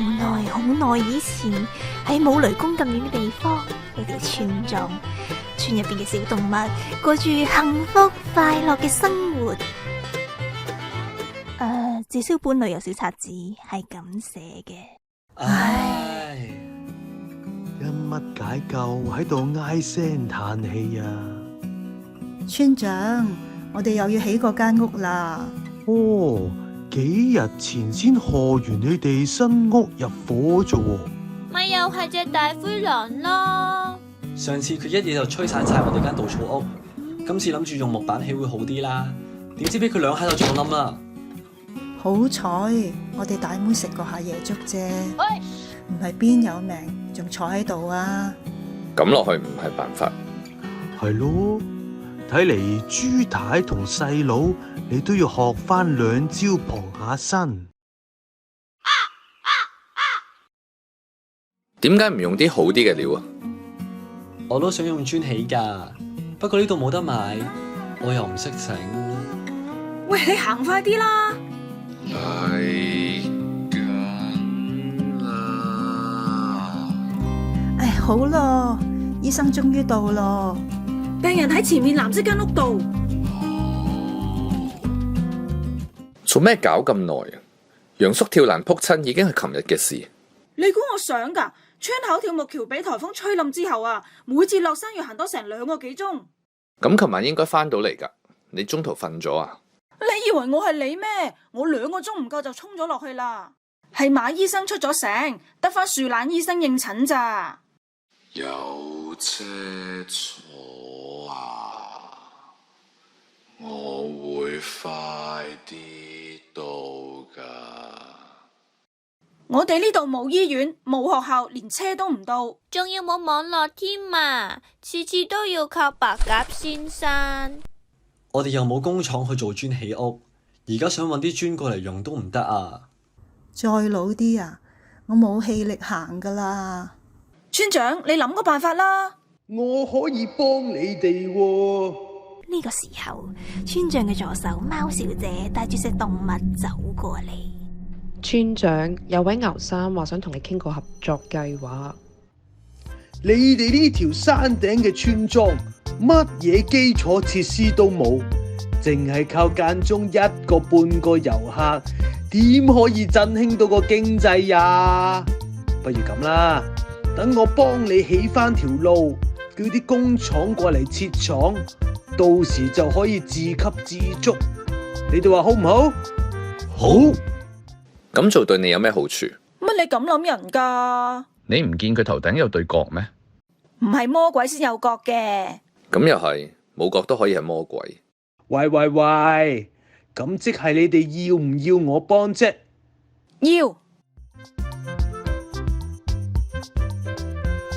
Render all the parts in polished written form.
好耐以前，喺冇雷公咁遠嘅地方，有條村莊，村入邊嘅小動物過住幸福快樂嘅生活。至少本裏有小冊子係咁寫嘅。唉，因乜解救喺度唉聲嘆氣啊？村長，我哋又要起嗰間屋啦。哦，幾日前先賀完你哋新屋入伙啫喎。咪又係隻大灰狼咯。上次佢一嘢就吹散晒我哋間稻草屋，今次諗住用木板起會好啲啦，點知俾佢兩下就撞冧啦。好彩我哋大妹食過下夜粥啫，唔係邊有命仲坐喺度啊？咁落去唔係辦法。係咯，睇嚟朱太同細佬你都要學翻兩招傍下身。點解唔用啲好啲嘅料啊？我都想用磚起噶，不過呢度冇得買，我又唔識整。喂，你行快啲啦！嚟緊啦！唉，好咯，醫生終於到咯。病人喺前面藍色間屋度。做咩搞咁耐啊？楊叔跳欄撲親已經係琴日嘅事。你估我想噶？村口跳木橋俾颱風吹冧之後啊，每次落山要行多成2個幾鐘。咁琴晚應該翻到嚟噶，你中途瞓咗啊？你以為我係你咩？我2個鐘唔夠就衝咗落去啦。係馬醫生出咗醒，得返樹懶醫生應診咋。有車坐啊！我會快啲到噶。我哋呢度冇醫院、冇學校，連車都唔到，仲要冇網絡添啊！次次都要靠白鴿先生。我哋又冇工廠去做磚起屋，而家想搵啲磚過嚟用都唔得啊！再老啲啊，我冇氣力行噶啦。村長，你諗個辦法啦！我可以幫你哋喎。呢個時候，村長嘅助手貓小姐帶住隻動物走過嚟。村長，有位牛生話想同你傾個合作計劃。你哋呢條山頂嘅村莊，乜嘢基礎設施都冇，淨係靠間中1個半個遊客，點可以振興到個經濟呀？不如咁啦，等我幫你起翻條路，叫啲工廠過嚟設廠，到時就可以自給自足。你哋話好唔好？好。咁做對你有咩好處？乜你咁諗人噶？你唔見佢頭頂有對角咩？唔係魔鬼先有角嘅。咁又係，冇角都可以係魔鬼。喂，咁即係你哋要唔要我幫啫？要。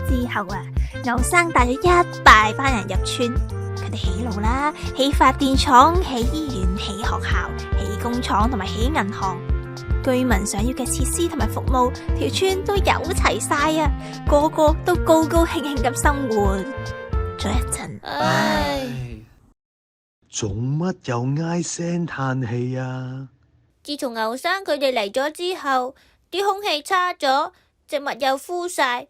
之後啊，牛生帶咗一大班人入村，佢哋起路啦，起發電廠、起醫院、起學校、起工廠同埋起銀行。居民想要嘅設施同埋服務，條村都有齊晒啊！個個都高高興興咁生活。咗一陣，唉，做乜又唉聲嘆氣啊？自從牛生佢哋嚟咗之後，啲空氣差咗，植物又枯晒，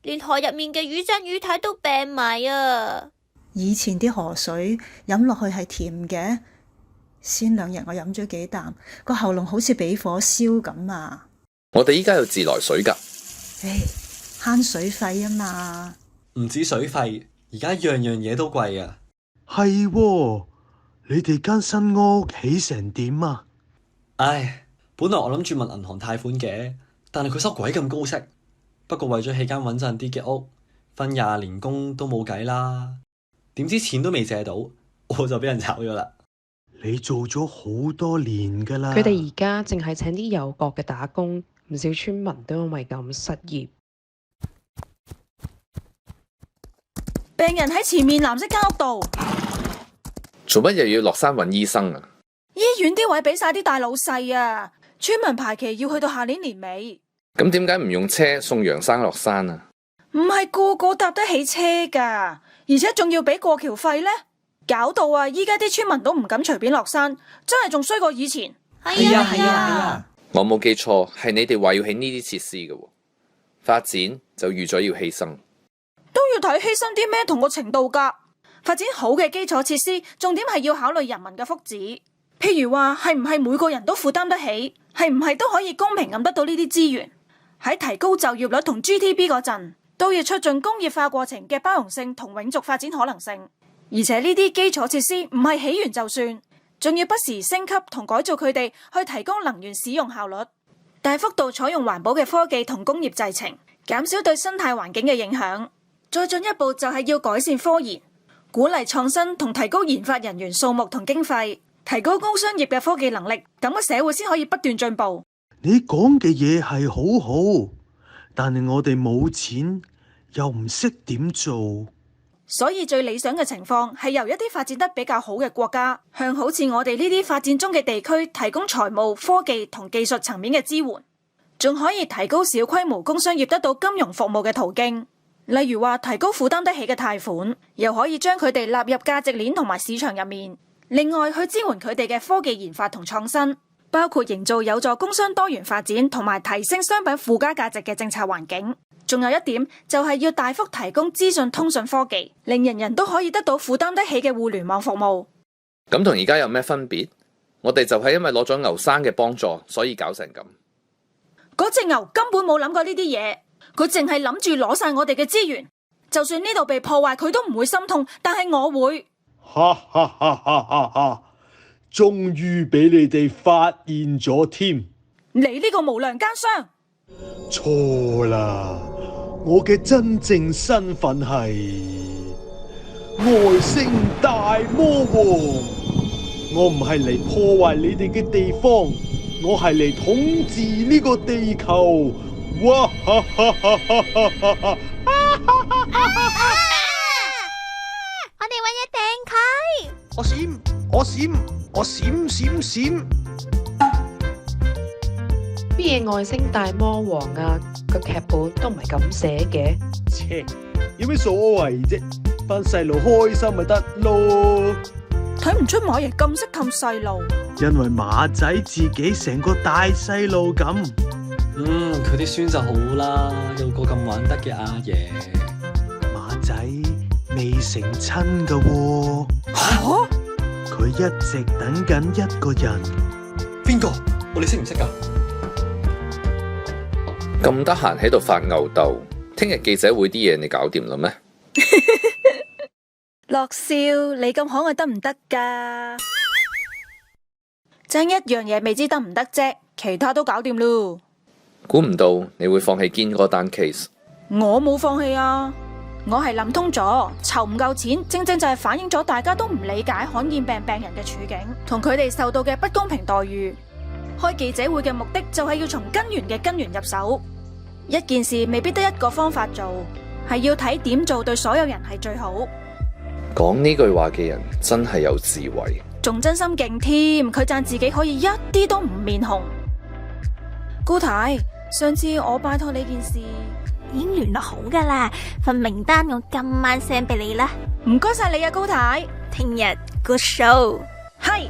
連河入面嘅魚生魚太都病埋啊！以前啲河水飲落去係甜嘅。先2日我飲咗幾啖，個喉嚨好似俾火燒咁啊！我哋依家有自來水噶。唉，慳水費啊嘛。唔止水費，而家樣樣嘢都貴啊！係喎，你哋間新屋起成點啊？唉，本來我諗住問銀行貸款嘅，但係佢收鬼咁高息。不過為咗起間穩陣啲嘅屋，分20年工都冇計啦。點知錢都未借到，我就俾人炒咗啦。你做咗好多年噶啦。佢哋而家淨係請啲有角嘅打工，唔少村民都因為咁失業。病人喺前面藍色間屋度。做乜又要落山揾醫生啊？醫院啲位俾晒啲大老細啊，村民排期要去到下年年尾。咁點解唔用車送楊生落山啊？唔係個個搭得起車噶，而且仲要俾過橋費呢。搞到啊！依家啲村民都唔敢隨便落山，真係仲衰過以前。係啊！我冇記錯，係你哋話要起呢啲設施嘅喎，發展就預咗要犧牲。都要睇犧牲啲咩同個程度㗎。發展好嘅基礎設施，重點係要考慮人民嘅福祉。譬如話係唔係每個人都負擔得起，係唔係都可以公平咁得到呢啲資源。喺提高就業率同 GDP 嗰陣，都要促進工業化過程嘅包容性同永續發展可能性。而且呢啲基礎設施唔係起完就算，仲要不時升級同改造佢哋，去提高能源使用效率，大幅度採用環保嘅科技同工業製程，減少對生態環境嘅影響。再進一步就係要改善科研，鼓勵創新同提高研發人員數目同經費，提高工商業嘅科技能力，咁個社會先可以不斷進步。你講嘅嘢係好好，但係我哋冇錢，又唔識點做。所以最理想嘅情況係由一啲發展得比較好嘅國家，向好似我哋呢啲發展中嘅地區提供財務、科技同技術層面嘅支援，仲可以提高小規模工商業得到金融服務嘅途徑。例如話提高負擔得起嘅貸款，又可以將佢哋納入價值鏈同埋市場入面。另外去支援佢哋嘅科技研發同創新，包括營造有助工商多元發展同埋提升商品附加價值嘅政策環境。仲有一點就係要大幅提供資訊通訊科技，令人人都可以得到負擔得起嘅互聯網服務。咁同而家有咩分別？我哋就係因為攞咗牛生嘅幫助，所以搞成咁。嗰隻牛根本冇諗過呢啲嘢，佢淨係諗住攞晒我哋嘅資源。就算呢度被破壞，佢都唔會心痛，但係我會。哈哈哈哈哈哈！終於俾你哋發現咗添。你呢個無良奸商！錯啦，我嘅真正身份係外星大魔王。我唔係嚟破壞你哋嘅地方，我係嚟統治呢個地球。哇哈哈哈哈哈哈！我哋搵嘢掟佢。我閃，我閃，我閃閃閃！乜嘢外星大魔王啊？個劇本都唔係咁寫嘅。切，有咩所謂啫？班細路開心咪得咯。睇唔出馬爺咁識氹細路，因為馬仔自己成個大細路咁。佢啲孫就好啦，有個咁玩得嘅阿爺。馬仔未成親噶喎。吓？佢一直等緊一個人。邊個？我哋識唔識噶？咁得閒喺度發吽哣，聽日記者會啲嘢你搞掂啦咩？樂少，你咁可愛得唔得噶？爭一樣嘢未知得唔得啫，其他都搞掂咯。估唔到你會放棄堅嗰單 case。我冇放棄啊，我係諗通咗，籌唔夠錢，正正就係反映咗大家都唔理解罕見病病人嘅處境，同佢哋受到嘅不公平待遇。開記者會嘅目的就係要從根源嘅根源入手。一件事未必得一個方法做，係要睇點做對所有人係最好。講呢句話嘅人真係有智慧，仲真心勁添，佢讚自己可以一啲都唔面紅。姑太，上次我拜託你件事已經聯絡好噶啦，份名單我今晚 send 俾你啦。唔該晒你啊，姑太。聽日 good show。係。